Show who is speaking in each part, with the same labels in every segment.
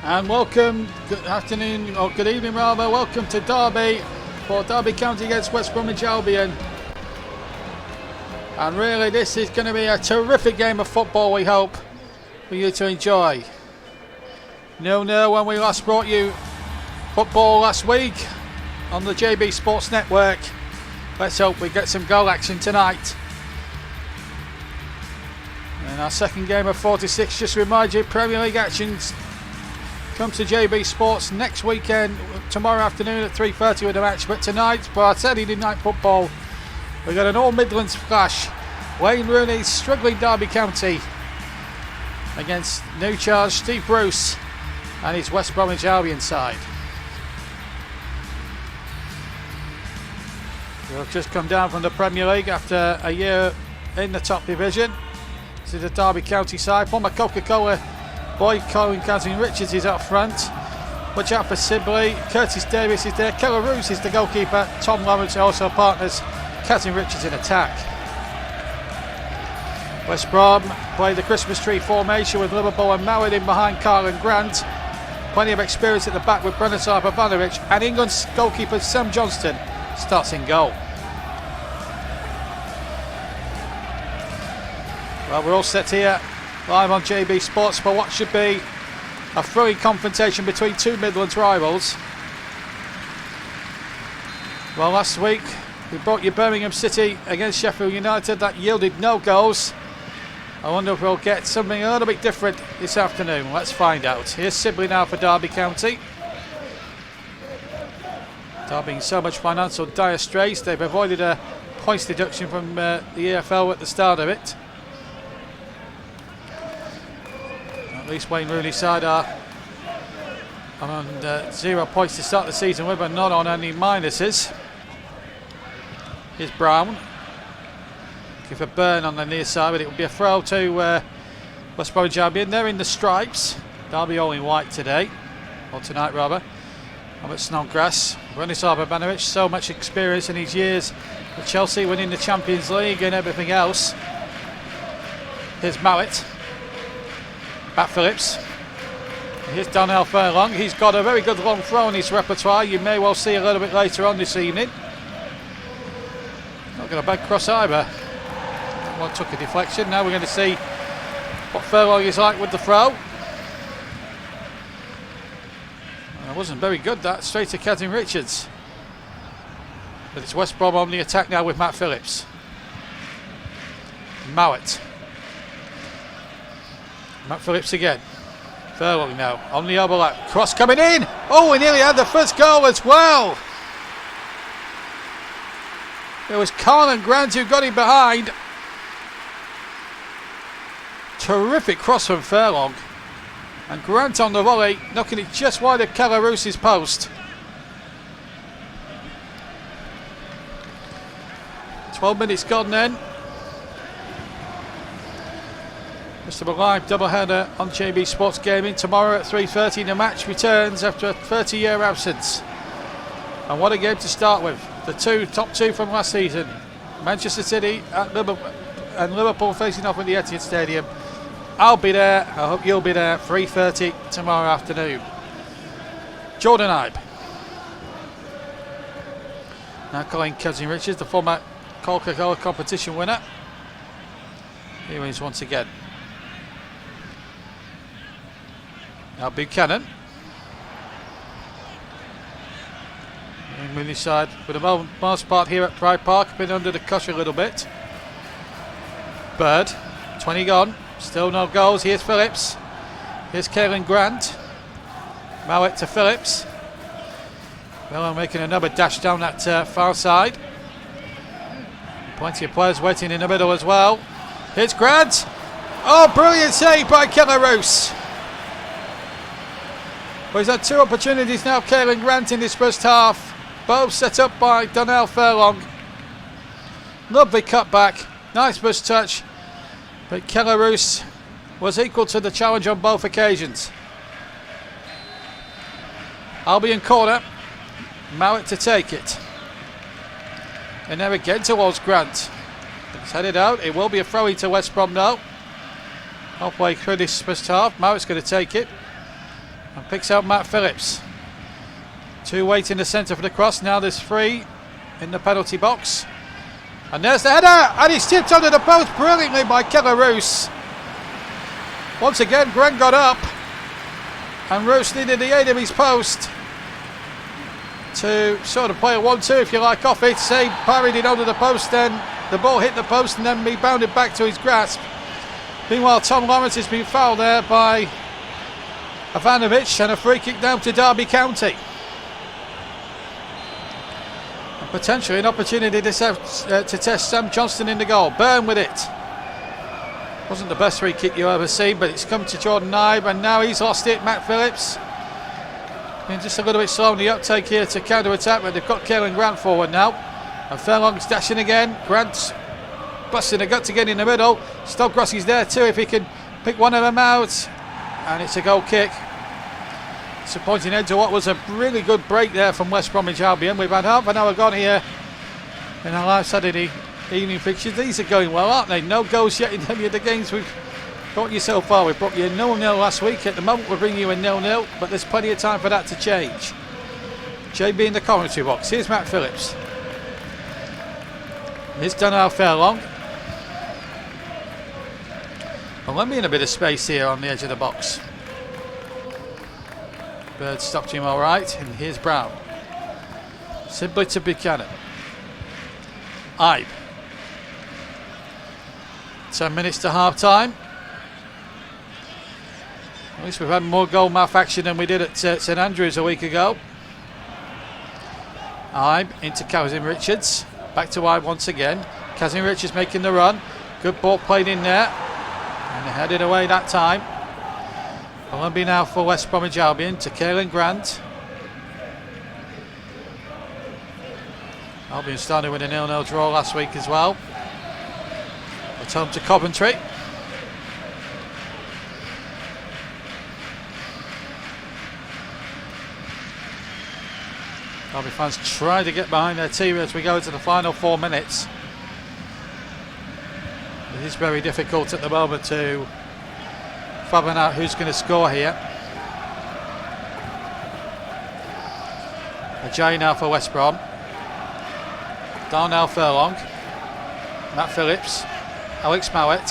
Speaker 1: And welcome, good afternoon, or good evening rather, welcome to Derby for Derby County against West Bromwich Albion. And really this is going to be a terrific game of football, we hope, for you to enjoy. 0-0 when we last brought you football last week on the JB Sports Network. Let's hope we get some goal action tonight. And our second game of 46, just to remind you, Premier League actions come to JB Sports next weekend, tomorrow afternoon at 3:30 with a match. But tonight, for our Saturday night football, we've got an All Midlands clash. Wayne Rooney's struggling Derby County against new charge Steve Bruce and his West Bromwich Albion side. We've just come down from the Premier League after a year in the top division. This is the Derby County side. Former Coca-Cola boy Colin Richards is up front. Watch out for Sibley. Curtis Davis is there. Keller Roos is the goalkeeper. Tom Lawrence also partners Catherine Richards in attack. West Brom play the Christmas tree formation with Liverpool and Mallard in behind Carl and Grant. Plenty of experience at the back with Branislav Ivanovic, and England's goalkeeper Sam Johnston starts in goal. Well, we're all set here live on JB Sports for what should be a thrilling confrontation between two Midlands rivals. Well, last week we brought you Birmingham City against Sheffield United. That yielded no goals. I wonder if we'll get something a little bit different this afternoon. Let's find out. Here's Sibley now for Derby County. Derby in so much financial dire straits, they've avoided a points deduction from the EFL at the start of it. At least Wayne Rooney's side are on 0 points to start the season with, but not on any minuses. Here's Brown. Give a burn on the near side, but it will be a throw to West Bromwich Albion. They're in the stripes. Derby all in white today, or tonight rather. I'm at Snodgrass. Branislav Ivanovic, so much experience in his years with Chelsea, winning the Champions League and everything else. Here's Mallett. Pat Phillips. Here's Donnell Furlong. He's got a very good long throw in his repertoire. You may well see a little bit later on this evening. Not got a bad cross either. One took a deflection. Now we're going to see what Furlong is like with the throw. It wasn't very good, that. Straight to Catherine Richards. But it's West Brom on the attack now with Matt Phillips. Mallett. Matt Phillips again. Furlong now on the overlap. Cross coming in. Oh, we nearly had the first goal as well. It was Colin Grant who got him behind. Terrific cross from Furlong. And Grant on the volley, knocking it just wide of Keller Roos's post. 12 minutes gone then. Just a live doubleheader on JB Sports Gaming. Tomorrow at 3:30 the match returns after a 30-year absence. And what a game to start with. The top two from last season. Manchester City at Liverpool, and Liverpool facing off at the Etihad Stadium. I'll be there. I hope you'll be there. 3:30 tomorrow afternoon. Jordan Ibe. Now calling Catherine Richards, the former Coca-Cola competition winner. Here he is once again. Now Buchanan. In Mooney side for the most part here at Pride Park. Been under the cosh a little bit. Bird. 20 gone. Still no goals. Here's Phillips. Here's Caelan Grant. Mallett to Phillips. Miller making another dash down that far side. Plenty of players waiting in the middle as well. Here's Grant. Oh, brilliant save by Keller Roos. Well, he's had two opportunities now, Caelan Grant, in this first half. Both set up by Donnell Furlong. Lovely cutback. Nice first touch. But Keller Roos was equal to the challenge on both occasions. Albion corner. Mallett to take it. And now again towards Grant. It's headed out. It will be a throw-in to West Brom now. Halfway through this first half. Mallett's going to take it. and picks out Matt Phillips. 2 wait in the centre for the cross. Now there's 3 in the penalty box. And there's the header, and he's tipped under the post brilliantly by Keller Roos. Once again, Grant got up, and Roos needed the aid of his post to sort of play a 1-2, if you like, off it. Say parried it under the post, then the ball hit the post and then rebounded back to his grasp. Meanwhile, Tom Lawrence has been fouled there by Ivanovic, and a free kick down to Derby County. And potentially an opportunity to test Sam Johnston in the goal. Byrne with it. Wasn't the best free kick you ever seen, but it's come to Jordan Ibe, and now he's lost it. Matt Phillips been just a little bit slow on the uptake here to counter attack, but they've got Caelan Grant forward now, and Furlong's dashing again. Grant's busting a gut to get in the middle. Snodgrass is there too if he can pick one of them out, and it's a goal kick. Disappointing end to what was a really good break there from West Bromwich Albion. We've had half an hour gone here in our live Saturday evening fixtures. These are going well, aren't they? No goals yet in any of the games we've brought you so far. We brought you a 0-0 last week. At the moment we're bringing you a 0-0, but there's plenty of time for that to change. JB in the commentary box. Here's Matt Phillips. Here's Donald Furlong. Well, let me in a bit of space here on the edge of the box. Bird stopped him all right, and here's Brown. Simply to Buchanan. Ibe. 10 minutes to half time. At least we've had more goal mouth action than we did at St Andrews a week ago. Ibe into Kazim Richards. Back to Ibe once again. Kazim Richards making the run. Good ball played in there. And headed away that time. Columbia now for West Bromwich Albion to Caelan Grant. Albion started with a 0-0 draw last week as well. It's home to Coventry. Derby fans try to get behind their team as we go into the final 4 minutes. It is very difficult at the moment to fathom out who's going to score here. Ajayi now for West Brom. Darnell Furlong. Matt Phillips. Alex Mowat.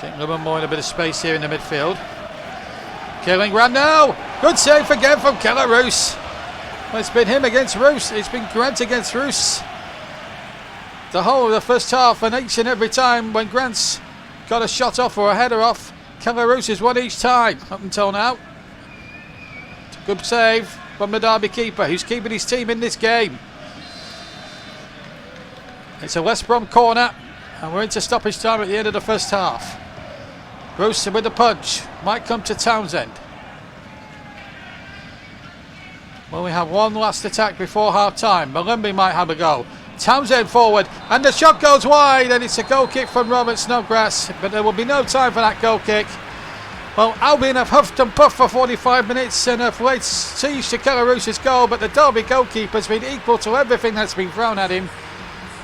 Speaker 1: Jake Lummonmore in a bit of space here in the midfield. Caelan Grant now. Good save again from Keller Roos. Well, it's been him against Roos. It's been Grant against Roos. The whole of the first half, and each and every time when Grant's got a shot off or a header off, Keller Roos has won each time up until now. Good save from the Derby keeper, who's keeping his team in this game. It's a West Brom corner, and we're into stoppage time at the end of the first half. Roos with the punch, might come to Townsend. Well, we have one last attack before half time. Malumbi might have a go. Townsend forward, and the shot goes wide, and it's a goal kick from Robert Snodgrass, but there will be no time for that goal kick. Well, Albion have huffed and puffed for 45 minutes and have laid siege to Keller Roos's goal, but the Derby goalkeeper's been equal to everything that's been thrown at him.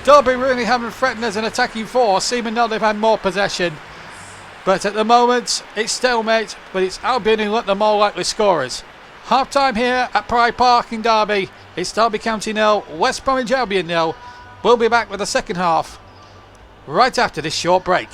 Speaker 1: Derby really haven't threatened as an attacking force, even though they've had more possession. But at the moment, it's stalemate, but it's Albion who look the more likely scorers. Half time here at Pride Park in Derby. It's Derby County 0, West Bromwich Albion 0. We'll be back with the second half right after this short break.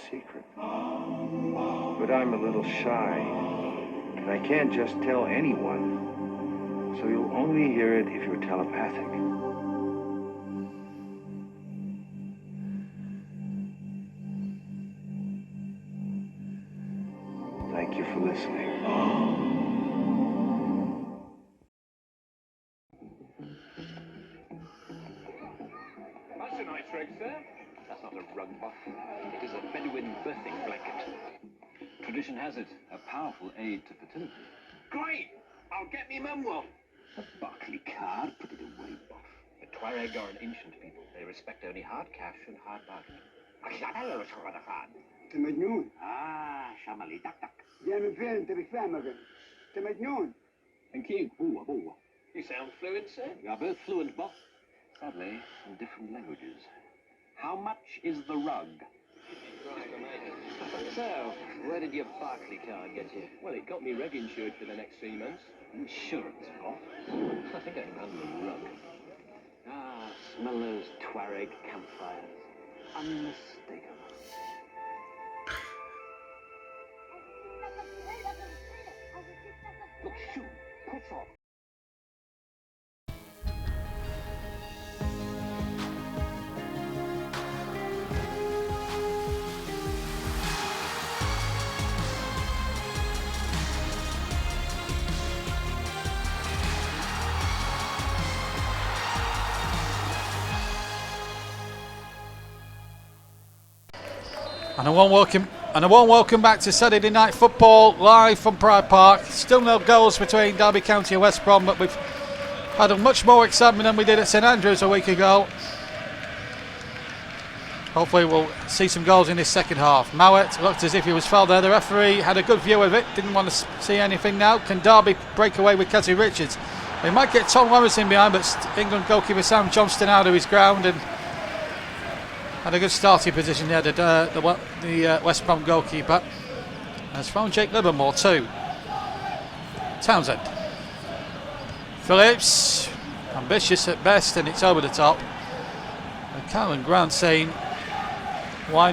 Speaker 2: Secret, but I'm a little shy, and I can't just tell anyone, so you'll only hear it if you're telepathic.
Speaker 3: a nice rug, sir.
Speaker 4: That's not a rug, Buff. It is a Bedouin birthing blanket. Tradition has it, a powerful aid to fertility.
Speaker 3: Great! I'll get me mum one.
Speaker 4: A Barclay card? Put it away, Buff. The Tuareg are an ancient people. They respect only hard cash and hard bargaining.
Speaker 5: انت مجنون.
Speaker 4: شمالي دك دك.
Speaker 5: جاي من فين انت مش فاهمك انت مجنون.
Speaker 4: And King, boo.
Speaker 3: You sound fluent, sir.
Speaker 4: We are both fluent, Buff. Sadly, in different languages. How much is the rug?
Speaker 3: So, where did your Barclay card get you? Well, it got me rug insured for the next 3 months.
Speaker 4: Insurance, Buff.
Speaker 3: I think I can handle a rug.
Speaker 4: Smell those Tuareg campfires. Unmistakable. Look, shoot, push off.
Speaker 1: And a warm welcome back to Saturday Night Football live from Pride Park. Still no goals between Derby County and West Brom, but we've had a much more excitement than we did at St Andrews a week ago. Hopefully we'll see some goals in this second half. Mowat looked as if he was fouled there. The referee had a good view of it, didn't want to see anything now. Can Derby break away with Kazzy Richards? They might get Tom Lawrence in behind, but England goalkeeper Sam Johnston out of his ground and had a good starting position there, the West Brom goalkeeper. Has found Jake Livermore too. Townsend. Phillips, ambitious at best, and it's over the top. And Cameron Grant saying, why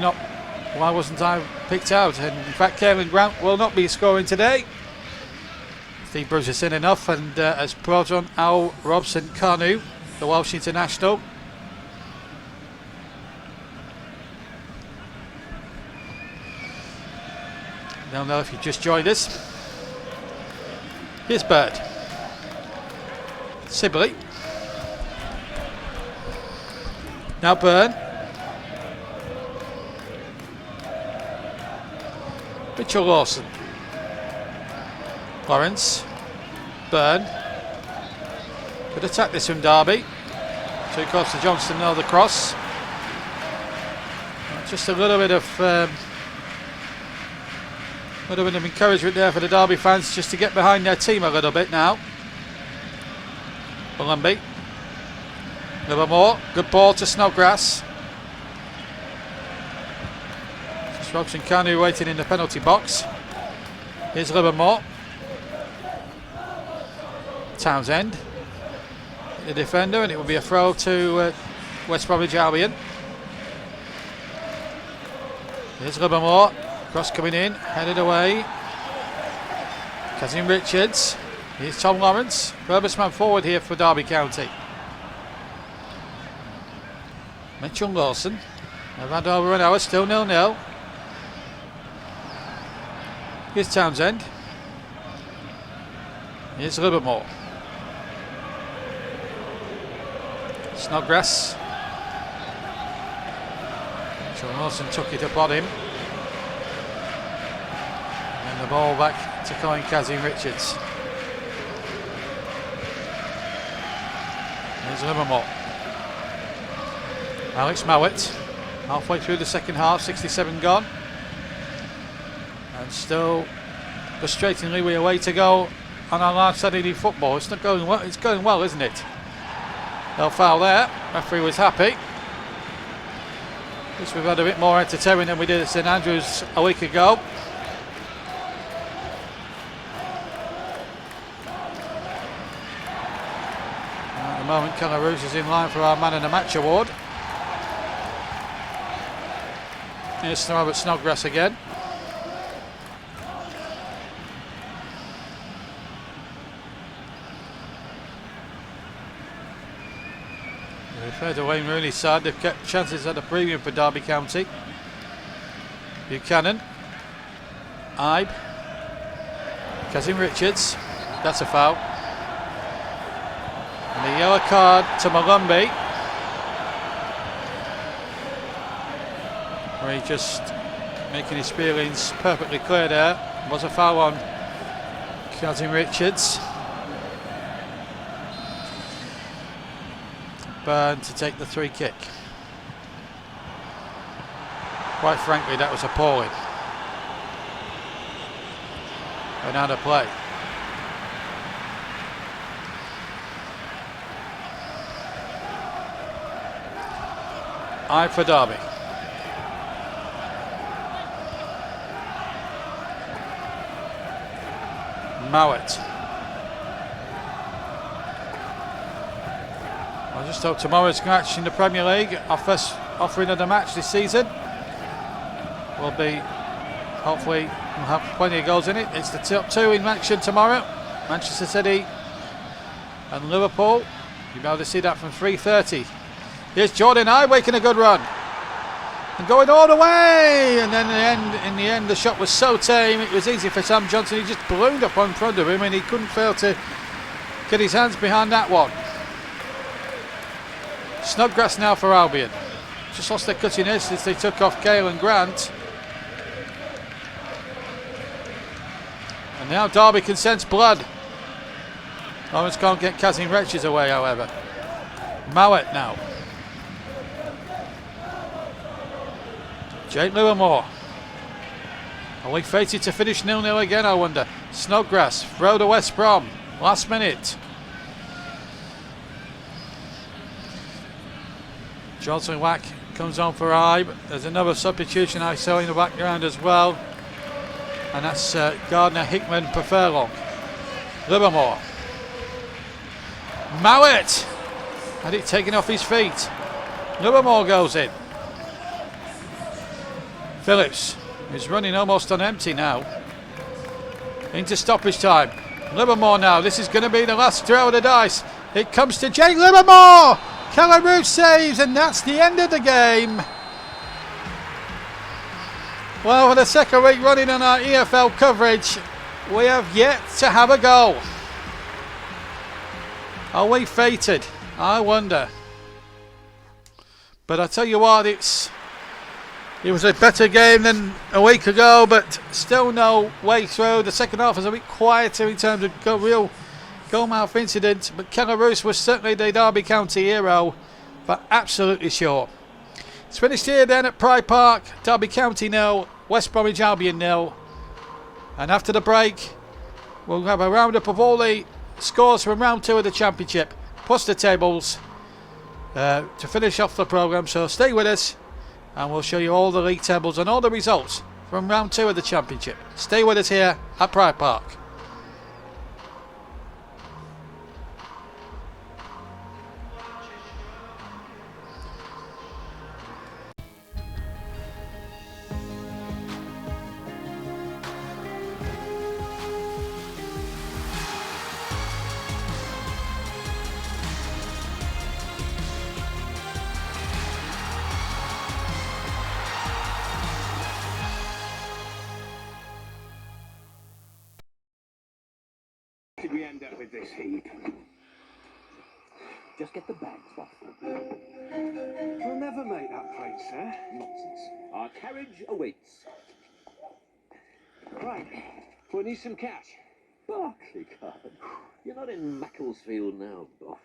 Speaker 1: wasn't I picked out? And in fact, Cameron Grant will not be scoring today. Steve Bruce has seen enough, and as brought on Al Robson-Kanu, the Welsh international. Don't know if you just joined us. Here's Bird. Sibley. Now Byrne. Mitchell Lawson. Lawrence. Byrne. Could attack this from Derby. So it goes to Johnston now the cross. Just a little bit of encouragement there for the Derby fans just to get behind their team a little bit now. Mulumby. Livermore. Good ball to Snodgrass. Just Robson-Kanu waiting in the penalty box. Here's Livermore. Townsend. The defender, and it will be a throw to West Bromwich Albion. Here's Livermore. Cross coming in, headed away. Kazim Richards. Here's Tom Lawrence. Furthest man forward here for Derby County. Mitchell Lawson. They've had over an hour, still 0-0. Here's Townsend. Here's Livermore. Snodgrass. Mitchell Lawson took it upon him. And the ball back to Colin Kazim Richards. Here's Livermore. Alex Mowat, halfway through the second half, 67 gone. And still frustratingly we're away to go on our last Saturday football. It's not going well, it's going well, isn't it? No foul there, referee was happy. At least we've had a bit more entertainment than we did at St Andrews a week ago. At the moment, Calarouge is in line for our Man of the Match award. Here's Robert Snodgrass again. We've heard of Wayne Rooney's side. They've kept chances at a premium for Derby County. Buchanan. Ibe. Kazim Richards. That's a foul. And a yellow card to Mulumby. referee just making his feelings perfectly clear there. Was a foul on Kazim Richards. Byrne to take the free kick. Quite frankly, that was appalling. And out of play. Eye for Derby. Mowat. I just hope tomorrow's match in the Premier League, our first offering of the match this season, will be, hopefully, we'll have plenty of goals in it. It's the top two in action tomorrow. Manchester City and Liverpool. You'll be able to see that from 3:30. Here's Jordan Ibe making a good run. And going all the way! And then in the end, the shot was so tame, it was easy for Sam Johnson. He just ballooned up in front of him and he couldn't fail to get his hands behind that one. Snodgrass now for Albion. Just lost their cutting edge since they took off Gale and Grant. And now Derby can sense blood. Lawrence can't get Kazim Richards away, however. Mowat now. Jake Livermore. Are we fated to finish 0-0 again, I wonder? Snodgrass, throw to West Brom. Last minute. Johnson Wack comes on for Ibe. There's another substitution I saw in the background as well. And that's Gardner Hickman per furlong. Livermore. Mowat! Had it taken off his feet. Livermore goes in. Phillips is running almost on empty now. Into stoppage time. Livermore now. This is going to be the last throw of the dice. It comes to Jake Livermore. Callum Root saves, and that's the end of the game. Well, for the second week running on our EFL coverage, we have yet to have a goal. Are we fated? I wonder. But I tell you what, it was a better game than a week ago, but still no way through. The second half was a bit quieter in terms of real goalmouth incident, but Keller Roos was certainly the Derby County hero, for absolutely sure. It's finished here then at Pride Park. Derby County 0, West Bromwich Albion 0. And after the break, we'll have a roundup of all the scores from round 2 of the Championship, plus the tables, to finish off the programme. So stay with us, and we'll show you all the league tables and all the results from round 2 of the Championship. Stay with us here at Pride Park.
Speaker 5: Did we end up with this heap?
Speaker 3: Just get the bags off.
Speaker 5: We'll never make that plate, sir.
Speaker 3: Nonsense. Our carriage awaits.
Speaker 5: Right.
Speaker 3: We need some cash. Barclaycard. You're not in Macclesfield now, Boff.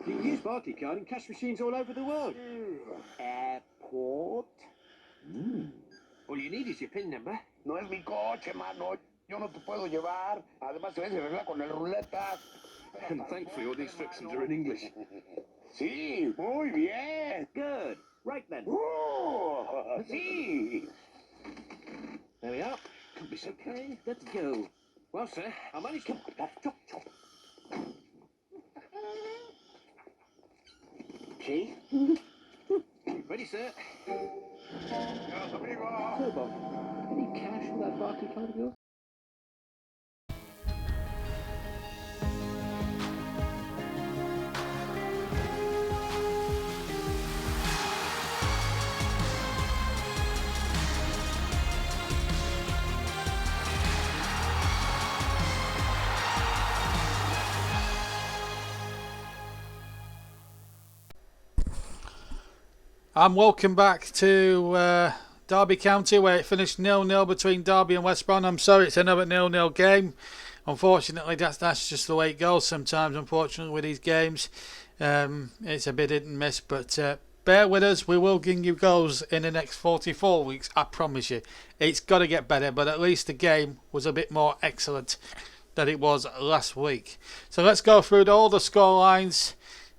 Speaker 5: You can use Barclaycard in cash machines all over the world.
Speaker 3: Airport.
Speaker 5: All you need is your PIN number.
Speaker 6: No es mi coche, mano. Yo no te puedo llevar. Además, se arregla con el ruleta.
Speaker 5: And thankfully, all the instructions are in English.
Speaker 6: Sí, muy bien.
Speaker 3: Good. Right then.
Speaker 6: Sí.
Speaker 3: There we are.
Speaker 5: Can't be so
Speaker 3: Okay, let's go.
Speaker 5: well, sir. I managed to...
Speaker 3: Chop, chop. Key?
Speaker 5: Ready, sir.
Speaker 3: So, Bob, any cash for that Barclaycard of yours?
Speaker 1: And welcome back to Derby County, where it finished 0-0 between Derby and West Brom. I'm sorry, it's another 0-0 game. Unfortunately, that's just the way it goes sometimes, unfortunately, with these games. It's a bit hit and miss, but bear with us. We will give you goals in the next 44 weeks, I promise you. It's got to get better, but at least the game was a bit more excellent than it was last week. So let's go through all the scorelines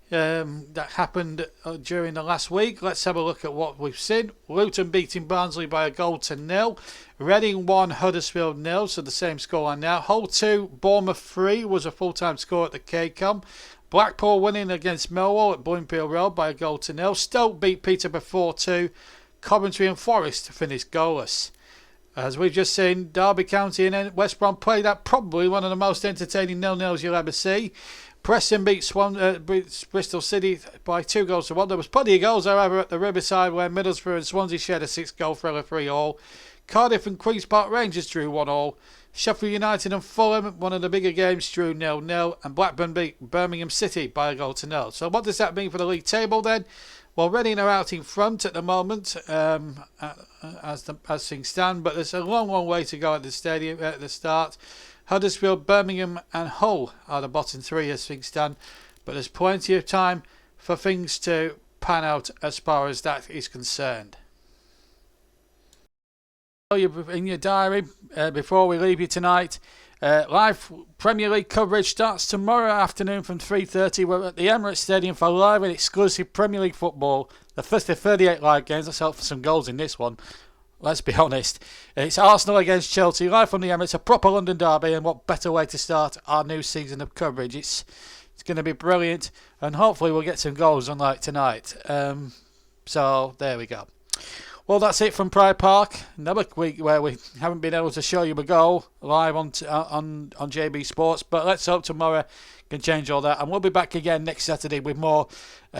Speaker 1: that happened during the last week. Let's have a look at what we've seen. Luton beating Barnsley by 1-0. Reading 1, Huddersfield 0, so the same scoreline now. Hull 2, Bournemouth 3 was a full-time score at the KCOM. Blackpool winning against Millwall at Bloomfield Road by 1-0. Stoke beat Peterborough 4-2. Coventry and Forest finished goalless. As we've just seen, Derby County and West Brom played at probably one of the most entertaining 0-0s you'll ever see. Preston beat Bristol City by 2-1. There was plenty of goals, however, at the Riverside, where Middlesbrough and Swansea shared a 6-goal thriller 3-3. Cardiff and Queen's Park Rangers drew 1-1. Sheffield United and Fulham, one of the bigger games, drew 0-0. And Blackburn beat Birmingham City by 1-0. So what does that mean for the league table then? Well, Reading are out in front at the moment, as things stand, but there's a long way to go at the stadium at the start. Huddersfield, Birmingham and Hull are the bottom three as things stand, but there's plenty of time for things to pan out as far as that is concerned. In your diary, before we leave you tonight, live Premier League coverage starts tomorrow afternoon from 3:30. We're at the Emirates Stadium for live and exclusive Premier League football. The first of 38 live games. Let's hope for some goals in this one. Let's be honest. It's Arsenal against Chelsea, live from the Emirates, a proper London derby, and what better way to start our new season of coverage. It's going to be brilliant, and hopefully we'll get some goals unlike tonight. So there we go. Well, that's it from Pride Park. Another week where we haven't been able to show you a goal live on JB Sports, but let's hope tomorrow can change all that, and we'll be back again next Saturday with more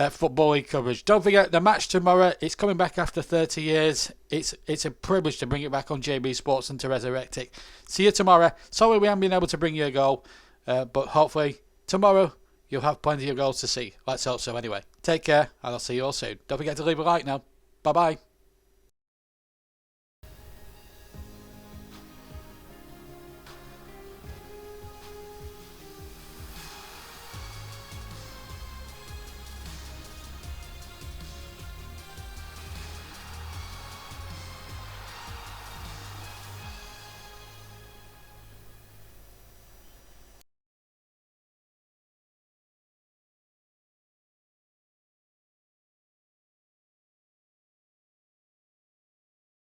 Speaker 1: Football League coverage. Don't forget the match tomorrow. It's coming back after 30 years. It's a privilege to bring it back on JB Sports and to resurrect it. See you tomorrow. Sorry we haven't been able to bring you a goal, but hopefully tomorrow you'll have plenty of goals to see. Let's hope so anyway. Take care, and I'll see you all soon. Don't forget to leave a like now. Bye bye.